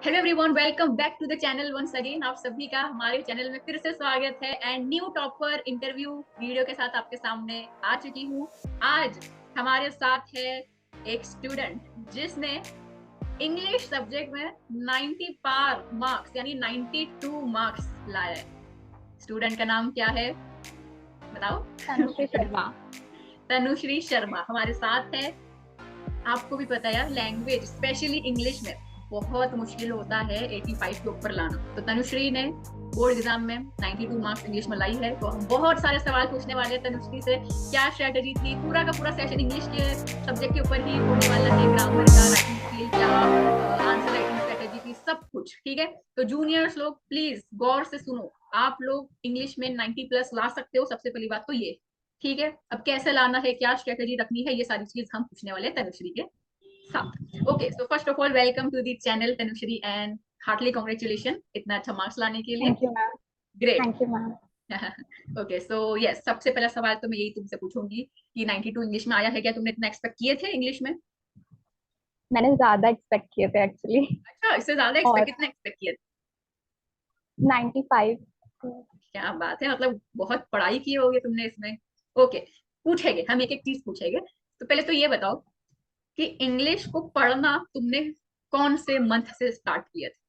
Hello everyone, welcome back to the channel once again. आप सभी का हमारे चैनल में फिर से स्वागत है and new topper interview video के साथ आपके सामने आ चुकी हूँ। आज हमारे साथ है एक स्टूडेंट जिसने इंग्लिश सब्जेक्ट में 90 पार मार्क्स यानी 92 मार्क्स लाया है। स्टूडेंट का नाम क्या है बताओ? तनुश्री शर्मा। तनुश्री शर्मा हमारे साथ है। आपको भी पता है यार, लैंग्वेज स्पेशली इंग्लिश में बहुत मुश्किल होता है 85 के ऊपर लाना। तो तनुश्री ने बोर्ड एग्जाम में 92 मार्क्स इंग्लिश में लाई है। तो हम बहुत सारे सवाल पूछने वाले हैं तनुश्री से। क्या स्ट्रेटेजी थी, पूरा का पूरा सेशन इंग्लिश के सब्जेक्ट के ऊपर ही होने वाला है। ग्रामर का, राइटिंग स्किल, क्या आंसर राइटिंग स्ट्रेटेजी थी, सब कुछ ठीक है। तो जूनियर्स लोग प्लीज गौर से सुनो। आप लोग इंग्लिश में 90 प्लस ला सकते हो, सबसे पहली बात तो ये। ठीक है, अब कैसे लाना है, क्या स्ट्रेटेजी रखनी है, ये सारी चीज हम पूछने वाले हैं तनुश्री के साथ। Okay, so first of all welcome to the channel Tanushree and heartily congratulation इतना अच्छा मार्क्स लाने के लिए। Thank you ma'am. Great. Thank you ma'am. Okay, so yes, सबसे पहला सवाल तो मैं यही तुमसे पूछूंगी कि 92 इंग्लिश में आया है क्या? तुमने इतना एक्सपेक्ट किए थे इंग्लिश में? मैंने ज्यादा एक्सपेक्ट किए थे एक्चुअली। अच्छा, इससे ज्यादा और एक्सपेक्ट, कितना एक्सपेक्ट किए थे? 95। क्या बात है, मतलब बहुत पढ़ाई की होगी तुमने इसमें। ओके, पूछेंगे हम, एक एक चीज पूछेंगे। तो पहले तो ये बताओ कि इंग्लिश को पढ़ना तुमने कौन से मंथ से स्टार्ट किया था?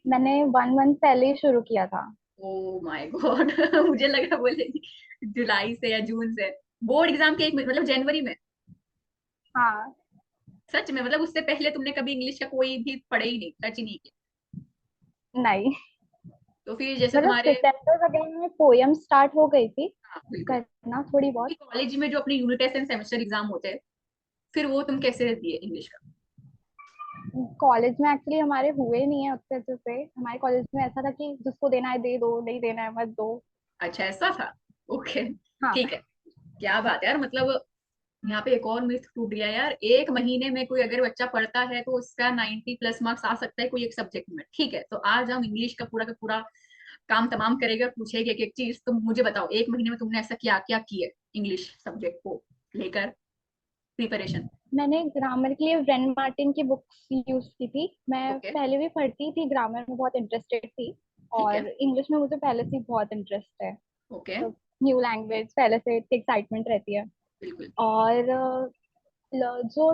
मैंने 1 मंथ पहले ही शुरू किया था। ओ माय गॉड मुझे लगा बोलेगी जुलाई से या जून से। बोर्ड एग्जाम के एक मतलब जनवरी में? हाँ। सच में? मतलब उससे पहले तुमने कभी इंग्लिश का कोई भी पढ़े ही नहीं, टच ही नहीं किया? नहीं, तो फिर जैसे मतलब तुम्हारे, सितंबर वगैरह में पोयम स्टार्ट हो गई थी हाँ बिल्कुल, करना थोड़ी बहुत। कॉलेज में जो अपने unit test and semester exam होते हैं, फिर वो तुम कैसे दिए इंग्लिश का? कॉलेज में एक्चुअली हमारे हुए नहीं है उतने अच्छे से। हमारे कॉलेज में ऐसा था कि जिसको देना है दे दो, नहीं देना है मत दो। अच्छा, ऐसा था। ओके, हाँ। ठीक है। क्या बात है यार, मतलब यहाँ पे एक और मिथ टूट गया यार। एक महीने में कोई अगर बच्चा पढ़ता है तो उसका 90 प्लस मार्क्स आ सकता है कोई एक सब्जेक्ट में। ठीक है, तो आज हम इंग्लिश का पूरा काम तमाम करेगा, पूछेगा एक एक चीज। तो मुझे बताओ, एक महीने में तुमने ऐसा क्या क्या किया इंग्लिश सब्जेक्ट को लेकर प्रिपरेशन? मैंने ग्रामर के लिए व्रेन मार्टिन की बुक्स यूज की थी। मैं ओके, पहले भी पढ़ती थी, ग्रामर में बहुत इंटरेस्टेड थी। ठीक है। और इंग्लिश में मुझे पहले से ही बहुत इंटरेस्ट है। ओके, तो न्यू लैंग्वेज पहले से इतनी एक्साइटमेंट रहती है। बिल्कुल। और जो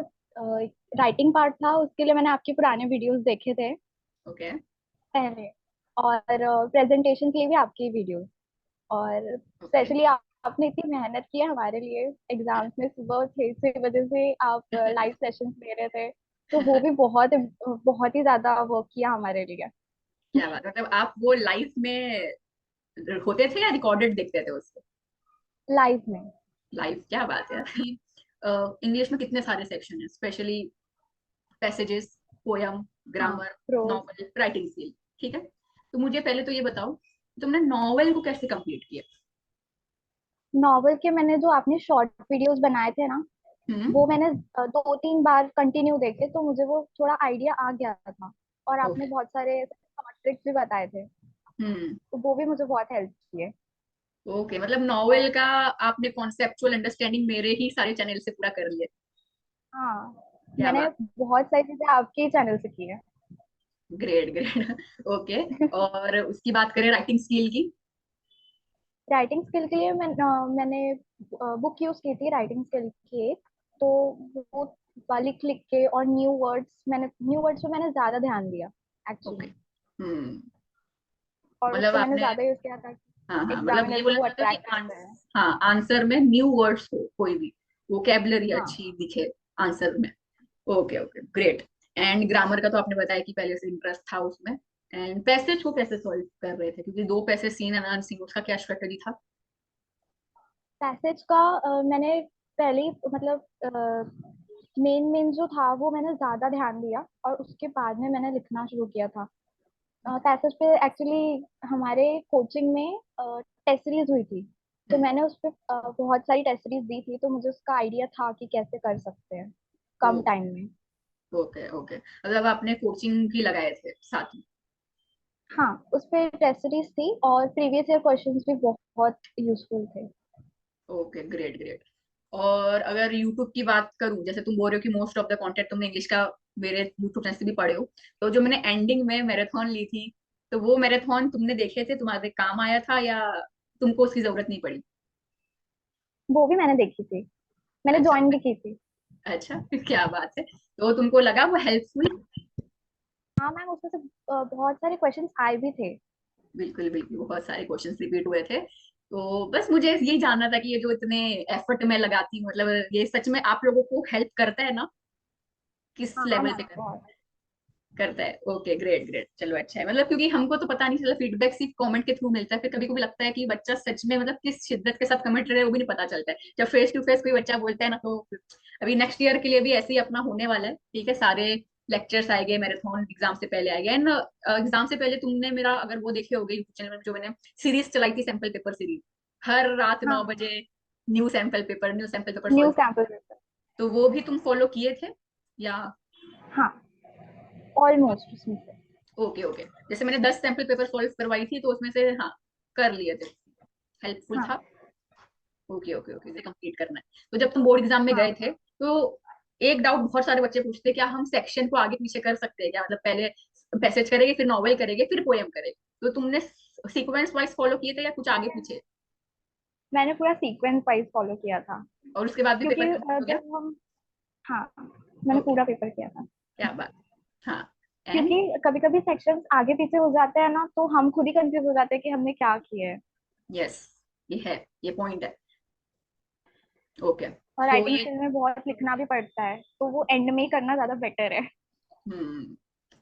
राइटिंग पार्ट था उसके लिए मैंने आपके पुराने वीडियोस देखे थे ओके, पहले। और प्रेजेंटेशन के लिए भी आपकी वीडियोस। और ओके। स्पेशली आपने इतनी मेहनत की है हमारे लिए। एग्जाम्स में सुबह 6 बजे से आप लाइव सेशंस ले रहे थे। तो वो भी बहुत बहुत ही ज्यादा वर्क किया हमारे लिए। क्या बात, मतलब आप वो लाइफ में होते थे या रिकॉर्डेड देखते थे उसको? लाइव में। लाइव, क्या बात है। इंग्लिश में कितने सारे सेक्शन है, स्पेशली पैसेजेस, पोयम, हाँ, grammar, prose. Novel, writing skill. ठीक है, तो मुझे पहले तो ये बताओ, तुमने नॉवेल को कैसे कंप्लीट किया? नॉवल के मैंने जो आपने शॉर्ट वीडियोस बनाए थे ना, हम्म। वो मैंने 2-3 बार कंटिन्यू देखे तो मुझे वो थोड़ा आइडिया आ गया था। और आपने ओके। बहुत सारे शॉर्ट ट्रिक्स भी बताए थे, हम्म। तो वो भी मुझे बहुत हेल्प किए। ओके, मतलब नॉवेल और का आपने कॉन्सेप्चुअल अंडरस्टैंडिंग मेरे ही सारे चैनल से पूरा कर लिया। हाँ, क्या मैंने बात, बहुत सारी चीजें आपके ही चैनल से की है। Great great okay. और उसकी बात करें राइटिंग स्किल की? राइटिंग स्किल के लिए मैंने बुक यूज की थी राइटिंग स्किल की एक। तो वो वाली क्लिक के और न्यू वर्ड्स पे मैंने ज्यादा ध्यान दिया ओके। एक्चुअली। हम्म। और मतलब उसको मैंने आपने, ज्यादा यूज किया था हाँ कि हाँ, मतलब ये एग्जामिनर को बोलना वो चाहते हो कि अट्रैक्ट करते हैं। हाँ, आंसर में न्यू वर्ड्स हो, कोई भी वोकेबलरी हाँ। अच्छी दिखे आंसर में। Okay okay, great. And grammar का तो आपने बताया कि पहले से इंटरेस्ट था उसमें। एंड पैसेज को कैसे सॉल्व कर रहे थे, क्योंकि दो पैसेज सीन एंड अनसीन, उसका क्या स्ट्रेटजी था? पैसेज का मैंने पहले ही मतलब मेन मेन जो था वो मैंने ज्यादा ध्यान दिया और उसके बाद में मैंने लिखना शुरू किया था। पैसेज पे एक्चुअली हमारे कोचिंग में टेस्ट सीरीज हुई थी। तो मैंने उस पे बहुत सारी टेस्ट सीरीज दी थी, तो मुझे उसका आइडिया था कि कैसे कर सकते हैं कम टाइम में। ओके ओके, मतलब आपने कोचिंग भी लगाए थे साथ में? हाँ, उस पे टेस्ट सीरीज थी और प्रीवियस ईयर क्वेश्चंस भी बहुत यूजफुल थे। Okay, great great. और अगर यूट्यूब की बात करूं, जैसे तुम बोल रहे हो कि मोस्ट ऑफ द कंटेंट तुमने इंग्लिश का मेरे यूट्यूब चैनल से भी पढ़े हो, तो जो मैंने एंडिंग में मैराथन ली थी, तो वो मैराथन तुमने देखे थे, तुम्हारे काम आया था या तुमको उसकी जरूरत नहीं पड़ी? वो भी मैंने देखी थी, मैंने अच्छा। ज्वाइन भी की थी। अच्छा, क्या बात है। तो तुमको लगा वो हेल्पफुल? हाँ मैम, उसमें से बहुत सारे क्वेश्चंस आए भी थे। बिल्कुल बिल्कुल, बहुत सारे क्वेश्चंस रिपीट हुए थे। तो बस मुझे यही जानना था कि ये जो इतने एफर्ट मैं लगाती हूँ, मतलब ये सच में आप लोगों को हेल्प करता है ना, किस हाँ लेवल पे मैम बहुत। करता है? ओके, ग्रेट ग्रेट, चलो अच्छा है। मतलब क्योंकि हमको तो पता नहीं चला, फीडबैक सिर्फ कमेंट के थ्रू मिलता है, फिर कभी कभी लगता है कि बच्चा सच में मतलब किस शिद्दत के साथ कमेंट कर रहा है वो भी नहीं पता चलता है। जब फेस टू फेस कोई बच्चा बोलता है ना, तो अभी नेक्स्ट ईयर के लिए भी ऐसे ही अपना होने वाला है, ठीक है। सारे लेक्चर्स आएंगे, मैराथन एग्जाम से पहले आएगा। एंड एग्जाम से पहले तुमने मेरा अगर वो देखे होगे यूट्यूब चैनल में, जो मैंने सीरीज चलाई थी, सैंपल पेपर सीरीज, हर रात हाँ 9 बजे new sample paper new solve. Sample paper. तो वो भी तुम फॉलो किए थे या? हाँ ऑलमोस्ट उसमें से। ओके ओके, जैसे मैंने 10 सैंपल पेपर सॉल्व करवाई थी, तो उसमें से हाँ, कर लिए थे। हेल्पफुल हाँ था। ओके ओके ओके, इसे कंप्लीट करना है। तो जब तुम बोर्ड एग्जाम में हाँ। गए थे, तो एक डाउट बहुत सारे बच्चे पूछते हैं, क्या हम सेक्शन को आगे पीछे कर सकते हैं क्या? मतलब पहले पैसेज करेंगे, फिर नॉवेल करेंगे, फिर पोएम करेंगे। तो तुमने सीक्वेंस वाइज फॉलो किए थे या कुछ आगे पीछे? मैंने पूरा सीक्वेंस वाइज फॉलो किया था, और उसके बाद भी पेपर क्योंकि कंप्लीट हो गया? जब हम, हाँ मैंने ओके, पूरा पेपर किया था। क्या बात। हाँ। एंड क्योंकि कभी कभी सेक्शंस आगे पीछे हो जाते हैं ना, तो हम खुद ही कंफ्यूज हो जाते हैं कि हमने क्या किया है। यस, ये है, ये पॉइंट है। ओके। और सो राइटिंग ये, स्किल में बहुत लिखना भी पड़ता है, तो वो एंड में ही करना ज्यादा बेटर है।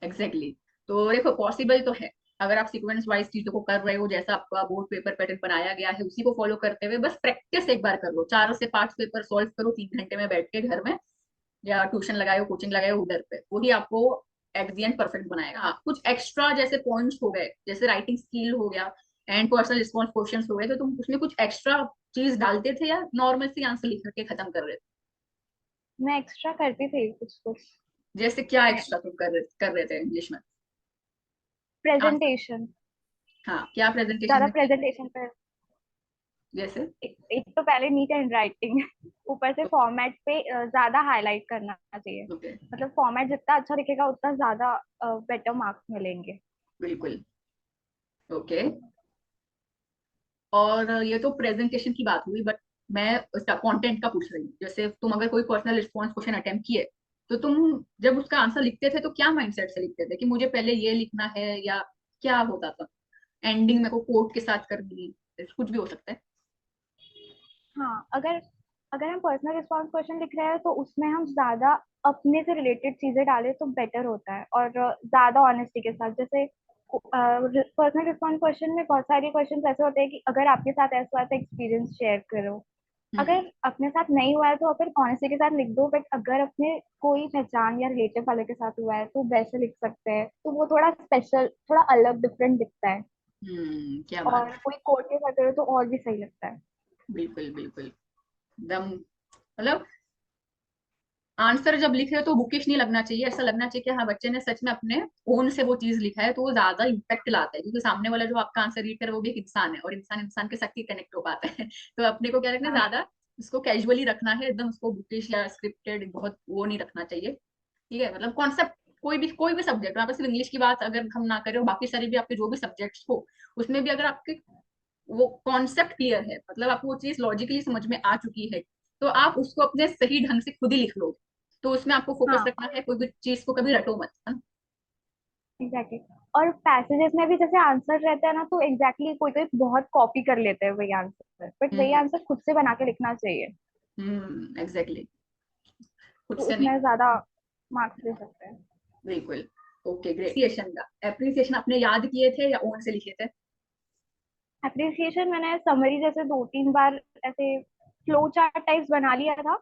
एग्जैक्टली तो देखो, पॉसिबल तो है। अगर आप सीक्वेंस वाइज चीजों को कर रहे हो, जैसा आपका बोर्ड पेपर पैटर्न बनाया गया है उसी को फॉलो करते हुए, बस प्रैक्टिस एक बार कर लो, 4 से 5 पेपर सॉल्व करो 3 घंटे में बैठ के घर में, या ट्यूशन लगाओ, कोचिंग लगाओ उधर पे, वही आपको एट दी एंड परफेक्ट बनाएगा। हाँ, कुछ एक्स्ट्रा जैसे पॉइंट्स हो गए, जैसे राइटिंग स्किल हो गया एंड पर्सनल रिस्पॉन्स क्वेश्चंस हो गए, तो तुम उसमें कुछ एक्स्ट्रा चीज डालते थे या नॉर्मल सी आंसर लिख के खत्म कर रहे थे? मैं एक्स्ट्रा करती थी कुछ कुछ। जैसे क्या एक्स्ट्रा तुम कर रहे थे इंग्लिश में? आंसर। प्रेजेंटेशन, हाँ, क्या प्रेजेंटेशन ज्यादा में किया? प्रेजेंटेशन पे। जैसे? एक तो पहले नीट हैंड राइटिंग, ऊपर से फॉर्मेट पे ज्यादा हाईलाइट करना चाहिए। ओके, मतलब फॉर्मेट जितना अच्छा दिखेगा उतना ज्यादा बेटर मार्क्स मिलेंगे। बिल्कुल। ओके। और ये तो प्रेजेंटेशन की बात हुई, बट मैं उसका कंटेंट का पूछ रही हूँ। जैसे तुम अगर कोई पर्सनल रिस्पॉन्स क्वेश्चन अटेम्प्ट किए, तो तुम जब उसका आंसर लिखते थे, तो क्या माइंडसेट से लिखते थे कि मुझे पहले ये लिखना है, या क्या होता था? एंडिंग में को कोट के साथ करनी है, कुछ भी हो सकता है। हाँ, अगर अगर हम पर्सनल रिस्पॉन्स क्वेश्चन लिख रहे हैं तो उसमें हम ज्यादा अपने से रिलेटेड चीजें डालें तो बेटर होता है, और ज्यादा ऑनेस्टी के साथ। जैसे पर्सनल रिस्पॉन्स क्वेश्चन में बहुत सारे क्वेश्चन ऐसे होते हैं कि अगर आपके साथ ऐसा हुआ तो एक्सपीरियंस शेयर करो। हम्म। अगर अपने साथ नहीं हुआ है तो फिर ऑनेस्टी के साथ लिख दो, बट अगर अपने कोई पहचान या रिलेटिव वाले के साथ हुआ है तो वैसे लिख सकते हैं, तो वो थोड़ा स्पेशल, थोड़ा अलग डिफरेंट दिखता है। क्या बात और है। कोई कोट के साथ करो तो और भी सही लगता है। बिल्कुल बिल्कुल, एकदम। मतलब आंसर जब लिख रहे हो तो बुकिश नहीं लगना चाहिए, ऐसा लगना चाहिए कि हाँ, बच्चे ने सच में अपने ओन से वो चीज लिखा है, तो वो ज्यादा इम्पैक्ट लाता है, क्योंकि सामने वाला जो आपका आंसर रीड कर रहा है वो भी एक इंसान है, और इंसान इंसान के साथ ही कनेक्ट हो पाता है। तो अपने को क्या रखना है, हाँ ज्यादा उसको कैजुअली रखना है, एकदम उसको बुकिश या स्क्रिप्टेड बहुत वो नहीं रखना चाहिए। ठीक है, मतलब कॉन्सेप्ट, कोई भी सब्जेक्ट, यहाँ पर सिर्फ इंग्लिश की बात अगर हम ना करें, और बाकी सारे भी आपके जो भी सब्जेक्ट्स हो, उसमें भी अगर आपके वो कॉन्सेप्ट क्लियर है, मतलब आपको वो चीज लॉजिकली समझ में आ चुकी है, तो आप उसको अपने सही ढंग से खुद ही लिख लो। तो उसमें आपको फोकस हाँ रखना है, कोई भी चीज को कभी रटो मत, है ना? एग्जैक्टली। और पैसेजेस में भी जैसे आंसर रहता है ना, तो एग्जैक्टली कोई कोई बहुत कॉपी कर लेते हैं वही आंसर, बट वही हम्म आंसर खुद से बना के लिखना चाहिए, एग्जैक्टली, खुद तो से नहीं। उसमें ज्यादा मार्क्स दे सकते हैं। बिल्कुल। Okay, great. एप्रिसिएशन का, एप्रिसिएशन आपने याद किए थे या ओन से लिखे थे? एप्रिसिएशन मैंने समरी जैसे 2-3 बार ऐसे फ्लो चार्ट टाइप्स बना लिया था,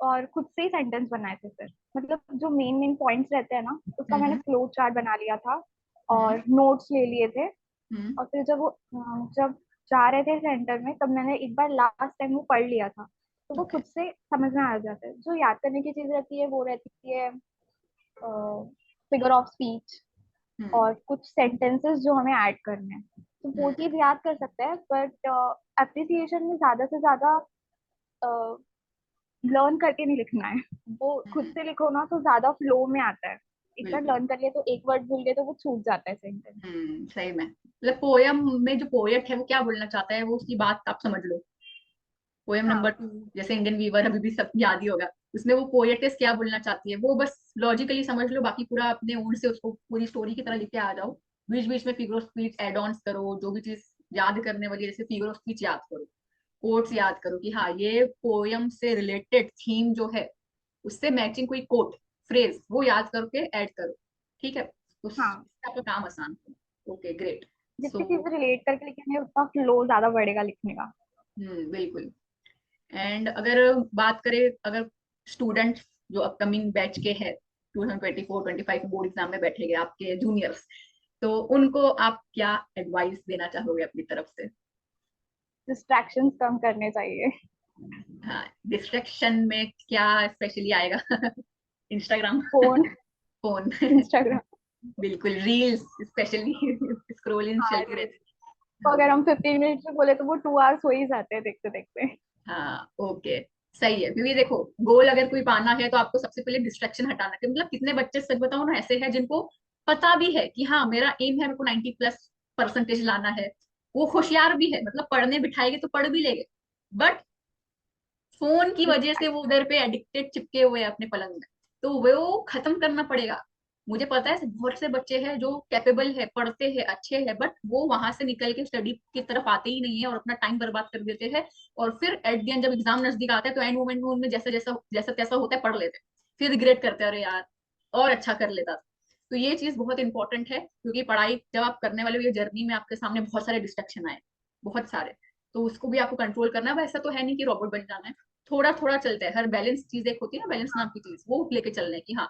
और खुद से ही सेंटेंस बनाए थे फिर। मतलब जो मेन मेन पॉइंट्स रहते हैं ना, उसका मैंने हम्म फ्लो चार्ट बना लिया था, हम्म और नोट्स ले लिए थे। हम्म। और फिर जब जा रहे थे सेंटर में, तब मैंने एक बार लास्ट टाइम वो पढ़ लिया था, तो वो ओके। खुद से समझ में आ जाता है। जो याद करने की चीज रहती है वो रहती है फिगर ऑफ स्पीच, हम्म और कुछ सेंटेंसेस जो हमें ऐड करने हैं, तो वो हम्म चीज याद कर सकते हैं। बट अप्रिसिएशन में ज्यादा से ज्यादा लर्न करके नहीं लिखना है, वो खुद हम्म, से लिखो ना तो ज्यादा फ्लो में आता है। एक बार बिल्कुल। लर्न कर लिया तो एक वर्ड भूल गए तो वो छूट जाता है सेंटेंस। सही में, मतलब पोयम में जो पोएट है वो क्या बोलना चाहता है वो उसकी बात आप समझ लो। पोएम नंबर हाँ 2, जैसे इंडियन वीवर अभी भी सब याद ही होगा, उसमें वो पोएटेस क्या बोलना चाहती है वो बस लॉजिकली समझ लो, बाकी पूरा अपने ओन से उसको पूरी स्टोरी की तरह लिख के आ जाओ। बीच बीच में figure of speech add ons करो, जो भी चीज याद करने वाली है, जैसे फिगर ऑफ स्पीच याद करो, कोट्स याद करो कि हाँ ये पोयम से रिलेटेड थीम जो है उससे मैचिंग कोई कोट फ्रेज वो याद करके ऐड करो। ठीक है, तो हाँ, आपका काम आसान हो। Okay great. जितनी सो चीजें रिलेट करके लिखेंगे उतना फ्लो ज्यादा बढ़ेगा लिखने का। बिल्कुल। एंड अगर बात करें, अगर स्टूडेंट जो अपकमिंग बैच के हैं 2024-25 बोर्ड एग्जाम में बैठेंगे आपके जूनियर्स, तो उनको आप क्या एडवाइस देना चाहोगे अपनी तरफ से? डिस्ट्रैक्शंस कम करने चाहिए। हाँ, डिस्ट्रैक्शन में क्या स्पेशली आएगा? Instagram, phone, phone. इंस्टाग्राम। बिल्कुल, रील्स स्पेशली स्क्रोलिंग हाँ, चलती रहती तो अगर हम 15 मिनट में बोले तो वो 2 आवर्स हो ही जाते हैं देखते देखते। है। हाँ ओके, सही है, क्योंकि देखो गोल अगर कोई पाना है तो आपको सबसे पहले डिस्ट्रैक्शन हटाना है। मतलब कितने बच्चे सच बताओ ना ऐसे हैं जिनको पता भी है कि हाँ मेरा एम है, मेरे को 90+ परसेंटेज लाना है, वो होशियार भी है, मतलब पढ़ने बिठाएंगे तो पढ़ भी लेंगे, बट फोन की वजह से वो उधर पे एडिक्टेड चिपके हुए हैं अपने पलंग में, तो वो खत्म करना पड़ेगा। मुझे पता है बहुत से बच्चे हैं जो कैपेबल है, पढ़ते हैं, अच्छे हैं, बट वो वहां से निकल के स्टडी की तरफ आते ही नहीं है और अपना टाइम बर्बाद कर देते हैं। और फिर एट द एंड जब एग्जाम नजदीक आता है तो एंड मोमेंट में उनमें जैसा जैसा जैसा तैसा होता है पढ़ लेते हैं, फिर रिग्रेट करते हैं, अरे यार और अच्छा कर लेता था। तो ये चीज बहुत इंपॉर्टेंट है, क्योंकि पढ़ाई जब आप करने वाले हो ये जर्नी में आपके सामने बहुत सारे डिस्ट्रक्शन आए, बहुत सारे, तो उसको भी आपको कंट्रोल करना है। वैसा तो है नहीं कि रोबोट बन जाना है, थोड़ा थोड़ा चलता है। हर बैलेंस चीज एक होती है ना, बैलेंस नाम की चीज, वो लेके चलना है कि हाँ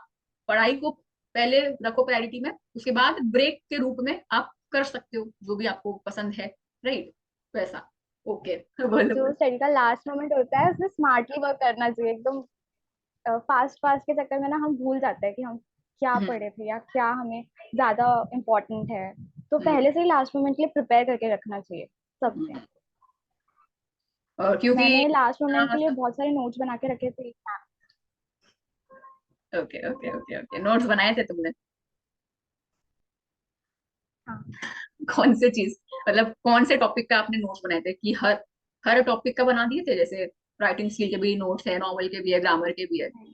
पढ़ाई को पहले रखो प्रायोरिटी में, उसके बाद ब्रेक के रूप में आप कर सकते हो जो भी आपको पसंद है, राइट, वैसा। ओके बोलो जो बोलो। स्टडी का लास्ट मोमेंट होता है उसमें स्मार्टली वर्क करना चाहिए एकदम। फास्ट फास्ट के चक्कर में ना हम भूल जाते हैं कि हम क्या हम्म, पढ़े थे या क्या हमें ज्यादा इम्पोर्टेंट है। तो हम्म, पहले से ही लास्ट मोमेंट के लिए प्रिपेयर करके रखना चाहिए सबसे। हम्म। और क्योंकि मैंने लास्ट मोमेंट हाँ, के लिए बहुत सारे नोट्स बना के रखे थे। Okay okay okay okay, notes बनाए थे तुमने? हाँ। कौन से चीज, मतलब कौन से टॉपिक का आपने नोट्स बनाए थे, कि हर हर टॉपिक का बना दिए थे? जैसे राइटिंग स्किल के भी नोट्स है, नॉवल के भी है, ग्रामर के भी है। नहीं,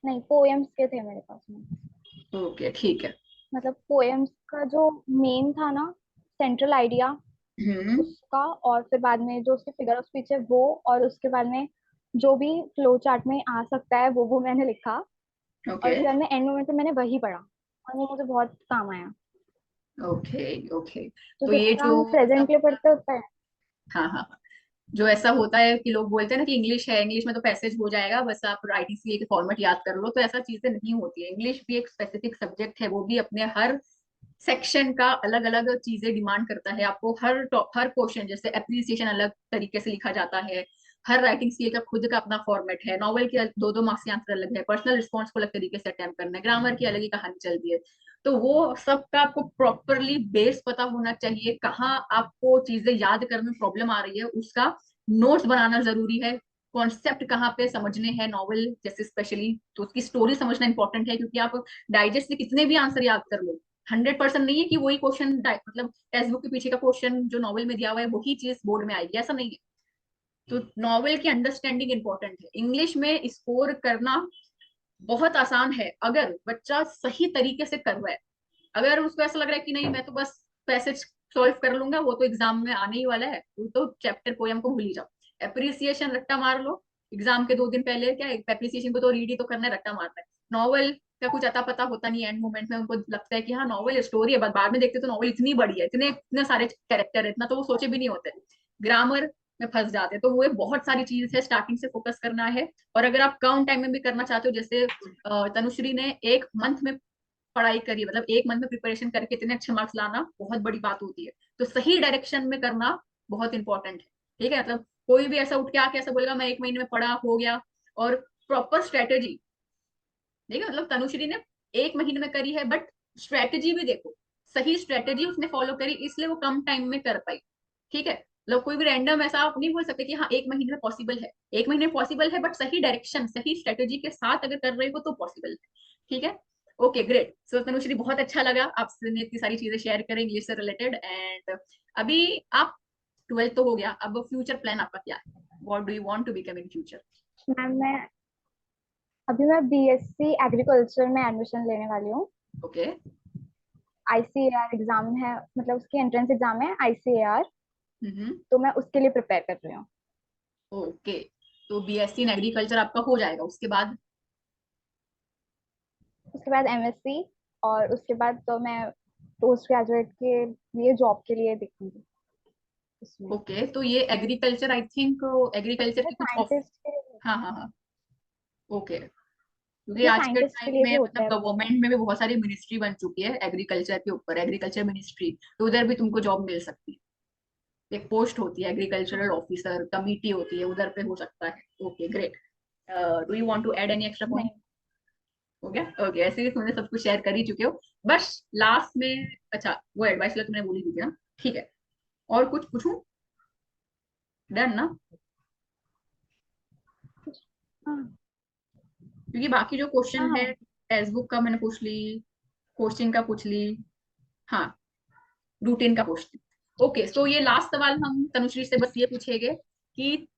नहीं पोएम्स के थे मेरे पास में। ओके ठीक है। मतलब पोएम्स का जो मेन था ना, सेंट्रल आइडिया हम्म। उसका, और फिर बाद में जो उसके फिगर ऑफ स्पीच है वो, और उसके बाद में जो भी फ्लो चार्ट में आ सकता है वो मैंने लिखा। और ओके उसके बाद में एंड मोमेंट पे मैंने वही पढ़ा और वो मुझे बहुत काम आया। Okay okay. तो तो ये जितना जो हम प्रेजेंट मतलब, के लिए पढ़ते हैं उतना है। हाँ हाँ हाँ, जो ऐसा होता है कि लोग बोलते हैं ना कि इंग्लिश है, इंग्लिश में तो पैसेज हो जाएगा, बस आप राइटिंग के लिए फॉर्मेट याद कर लो, तो ऐसा चीजें नहीं होती है। इंग्लिश भी एक स्पेसिफिक सब्जेक्ट है, वो भी अपने हर सेक्शन का अलग अलग चीजें डिमांड करता है आपको। हर क्वेश्चन, जैसे अप्रिसिएशन अलग तरीके से लिखा जाता है, हर राइटिंग स्किल का खुद का अपना फॉर्मेट है, नॉवल के 2-2 मार्क्स के आंसर अलग है, पर्सनल रिस्पॉन्स को अलग तरीके से अटेम्प्ट करना है, ग्रामर की अलग ही कहानी चलती है। तो वो सब का आपको प्रॉपरली बेस पता होना चाहिए, कहाँ आपको चीजें याद करने में प्रॉब्लम आ रही है उसका नोट्स बनाना जरूरी है, कॉन्सेप्ट कहाँ पे समझने हैं नॉवल जैसे स्पेशली, तो उसकी स्टोरी समझना इंपॉर्टेंट है, क्योंकि आप डाइजेस्ट से कितने भी आंसर याद कर लो, 100% नहीं है कि वही क्वेश्चन मतलब टेक्स्ट बुक के पीछे का क्वेश्चन जो नॉवल में दिया हुआ है वही चीज बोर्ड में आएगी, ऐसा नहीं है। तो नॉवल की अंडरस्टैंडिंग इंपॉर्टेंट है। इंग्लिश में स्कोर करना बहुत आसान है अगर बच्चा सही तरीके से कर रहा है। अगर उसको ऐसा लग रहा है कि नहीं मैं तो बस पैसेज सॉल्व कर लूंगा, वो तो एग्जाम में आने ही वाला है, वो तो चैप्टर पोयम को भूल ही जाओ, एप्रिसिएशन रट्टा मार लो, एग्जाम के 2 दिन पहले क्या एप्रिसिएशन को तो रीड ही तो करना है, रट्टा मारना है। नॉवल का कुछ अता पता होता नहीं, एंड मोमेंट में उनको लगता है कि हाँ नॉवल स्टोरी है, बाद में देखते तो नॉवल इतनी बड़ी है, इतने इतने सारे कैरेक्टर है, इतना तो वो सोचे भी नहीं होते, ग्रामर में फंस जाते हैं। तो वो एक बहुत सारी चीज है, स्टार्टिंग से फोकस करना है। और अगर आप कम टाइम में भी करना चाहते हो, जैसे तनुश्री ने 1 मंथ में पढ़ाई करी, मतलब 1 मंथ में प्रिपरेशन करके इतने अच्छे मार्क्स लाना बहुत बड़ी बात होती है। तो सही डायरेक्शन में करना बहुत इंपॉर्टेंट है। ठीक है, मतलब कोई भी ऐसा उठ के आके ऐसा बोलेगा मैं 1 महीने में पढ़ा हो गया, और प्रॉपर स्ट्रेटेजी, ठीक है, मतलब तनुश्री ने 1 महीने में करी है, बट स्ट्रेटेजी भी देखो, सही स्ट्रेटेजी उसने फॉलो करी, इसलिए वो कम टाइम में कर पाई। ठीक है, मतलब कोई भी रैंडम ऐसा आप नहीं बोल सकते कि हाँ 1 महीने में पॉसिबल है, 1 महीने में पॉसिबल है, बट सही डायरेक्शन सही स्ट्रेटेजी के साथ अगर कर रहे हो तो पॉसिबल है। ठीक है, ओके ग्रेट। सो तनुश्री बहुत अच्छा लगा आपसे इतनी सारी चीजें शेयर करें इंग्लिश से रिलेटेड। एंड अभी आप 12th तो हो गया, अब फ्यूचर प्लान आपका क्या है? What do you want to become in future? Ma'am मैं बीएससी एग्रीकल्चर में एडमिशन लेने वाली हूँ। ओके। आईसीएआर एग्जाम है, मतलब उसकी एंट्रेंस एग्जाम है आईसीएआर, हम्म। तो मैं उसके लिए प्रिपेयर कर रही हूँ। ओके, तो बीएससी इन एग्रीकल्चर आपका हो जाएगा, उसके बाद? उसके बाद एमएससी, और उसके बाद तो मैं पोस्ट ग्रेजुएट के लिए जॉब के लिए देखूंगी उसमें। ओके, तो ये एग्रीकल्चर आई थिंक एग्रीकल्चर मैं की कुछ ऑफ। साइंटिस्ट के लिए, हाँ हाँ हाँ। ओके, क्योंकि ये आज के साइंटिस्ट के टाइम लिए भी में होता मतलब है वैसे। गवर्नमेंट में भी बहुत सारी मिनिस्ट्री बन चुकी है एग्रीकल्चर के ऊपर, एग्रीकल्चर मिनिस्ट्री, तो उधर भी तुमको जॉब मिल सकती है। एक पोस्ट होती है एग्रीकल्चरल ऑफिसर, कमिटी होती है, उधर पे हो सकता है। Okay great. Do you want to add any extra point? नहीं, हो गया? ओके, ऐसे ही तुमने सब कुछ शेयर कर ही चुके हो। बस लास्ट में, अच्छा वो एडवाइस लो तुमने बोली थी ना, ठीक है, और कुछ पूछूं? डन ना? हाँ क्योंकि बाकी जो हाँ क्वेश्चन है, हाँ। टेक्स्ट बुक का मैंने पूछ ली, कोचिंग का पूछ ली, हाँ रूटीन का पूछ ली। ओके, सो ये लास्ट सवाल हम तनुश्री से बस ये पूछेंगे कि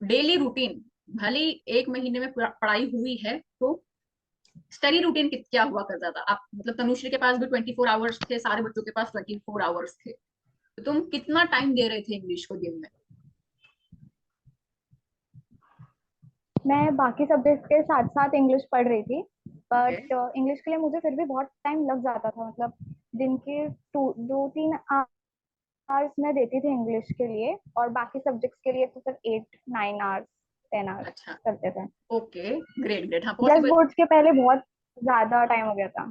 डेली रूटीन, भले ही 1 महीने में पढ़ाई हुई है तो स्टडी रूटीन क्या हुआ करता था आप? मतलब तनुश्री के पास भी 24 आवर्स थे, सारे बच्चों के पास 24 आवर्स थे, तो तुम कितना टाइम दे रहे थे इंग्लिश को दिन में? मैं बाकी सब्जेक्ट के साथ साथ इंग्लिश पढ़ रही थी, ओके। बट इंग्लिश के लिए मुझे फिर भी बहुत टाइम लग जाता था। मतलब दिन के 2-3 आवर्स मैं देती थी इंग्लिश के लिए, और बाकी सब्जेक्ट्स के लिए तो सिर्फ 8-9 आवर्स, 10 आवर्स अच्छा। करते थे। ओके ग्रेट ग्रेट, हाँ प्लस पॉसिबल। बोर्ड्स के पहले बहुत ज्यादा टाइम हो गया था।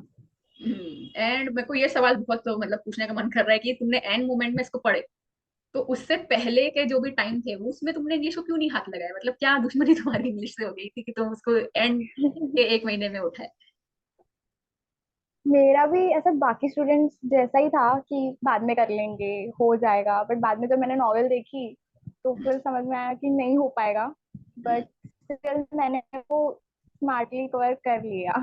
एंड मेरे को ये सवाल बहुत तो मतलब पूछने का मन कर रहा है कि तुमने एंड मोमेंट में इसको पढ़े, तो उससे पहले के जो भी टाइम थे वो उसमें तुमने इंग्लिश को क्यों नहीं हाथ लगाया? मतलब क्या दुश्मनी तुम्हारी इंग्लिश से हो गई थी कि तुम उसको एंड के 1 महीने में उठाए? मेरा भी ऐसा बाकी स्टूडेंट्स जैसा ही था कि बाद में कर लेंगे, हो जाएगा, बट बाद में जब मैंने नॉवेल देखी तो हम्म, फिर समझ में आया कि नहीं हो पाएगा। हम्म, बट स्टिल मैंने वो स्मार्टली कवर कर लिया।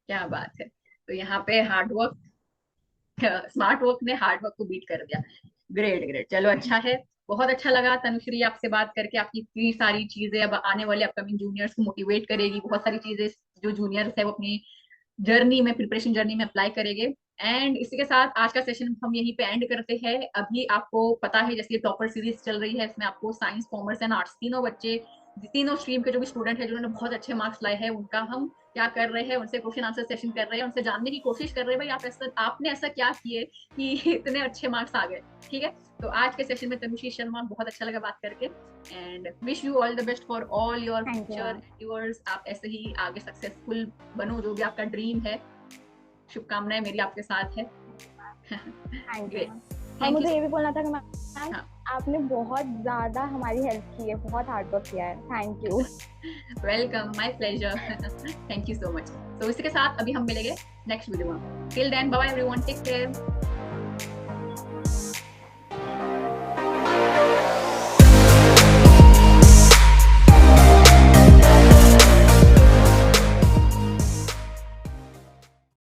क्या बात है। तो यहाँ पे हार्डवर्क, स्मार्ट वर्क ने हार्ड वर्क को बीट कर दिया। ग्रेट ग्रेट, चलो अच्छा है। बहुत अच्छा लगा तनुश्री आपसे बात करके, आपकी इतनी सारी चीजें अब आने वाले अपकमिंग जूनियर्स को मोटिवेट करेगी, बहुत सारी चीजें जो जूनियर्स है वो अपनी जर्नी में, प्रिपरेशन जर्नी में अप्लाई करेंगे। एंड इसी के साथ आज का सेशन हम यहीं पे एंड करते हैं। अभी आपको पता है जैसे टॉपर सीरीज चल रही है, इसमें आपको साइंस कॉमर्स एंड आर्ट्स तीनों बच्चे, तीनों स्ट्रीम के जो भी स्टूडेंट है जिन्होंने बहुत अच्छे मार्क्स लाए हैं, उनका हम क्या कर रहे हैं, उनसे क्वेश्चन आंसर सेशन कर रहे हैं, उनसे जानने की कोशिश कर रहे हैं भाई आप ऐसा, आपने ऐसा क्या किए कि इतने अच्छे मार्क्स आ गए। ठीक है, तो आज के सेशन में तनुश्री शर्मा, बहुत अच्छा लगा बात करके। And wish you all the best for all your thank you future ma'am. Endeavours. आप ऐसे ही आगे सक्सेसफुल बनो, जो भी आपका ड्रीम है। शुभकामनाएं मेरी आपके साथ है। Thank you great, ma'am. और थैंक यू। मुझे ये भी बोलना था कि मैम, हाँ, आपने बहुत ज्यादा हमारी हेल्प की है, बहुत हार्ड वर्क किया है। Thank you. Welcome, my pleasure. Thank you so much. तो इसी के साथ अभी हम मिलेंगे नेक्स्ट वीडियो में। Till then bye bye everyone, take care.